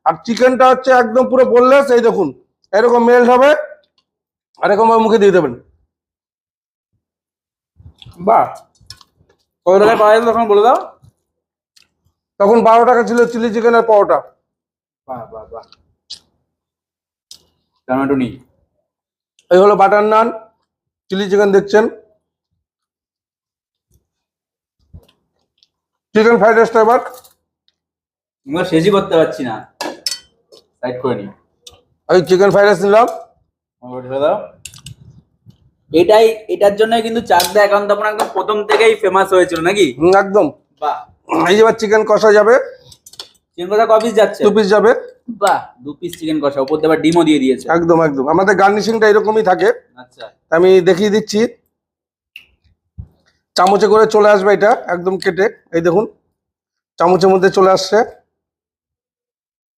আর চিকেনটা হচ্ছে একদম পুরো বোনলেস। এই দেখুন এরকম মেল্ট হবে, আর এরকম মুখে দিয়ে দেবেন। বাহ, কত টাকায় পাওয়া যেত তখন বলে দাও? তখন 12 টাকা ছিল চিলি চিকেনের পাওয়াটা। বাহ বাহ বাহ, টমেটো নেই। এই হলো বাটার নান, চিলি চিকেন দেখছেন, চিকেন ফ্রাইড রাইসটা এবার আমরা শেষই করতে পারছি না, সাইড করে নি। এই চিকেন ফ্রাইড রাইস নিলাম। আমাকে ঢেলে দাও। এটার জন্য কিন্তু চাকদা একান্ত আপনার একদম প্রথম থেকেই ফেমাস হয়েছিল নাকি? একদম। বাহ, এই যে এবার চিকেন কষা যাবে, চিকেন কষা ক পিস যাচ্ছে? 2 পিস যাবে। বাহ, 2 পিস চিকেন কষা, উপর দিয়ে আবার ডিমও দিয়ে দিয়েছে। একদম একদম, আমাদের গার্নিশিংটা এরকমই থাকে। আচ্ছা, আমি দেখিয়ে দিচ্ছি, চামচে করে চলে আসবে এটা একদম কেটে। এই দেখুন চামচের মধ্যে চলে আসছে।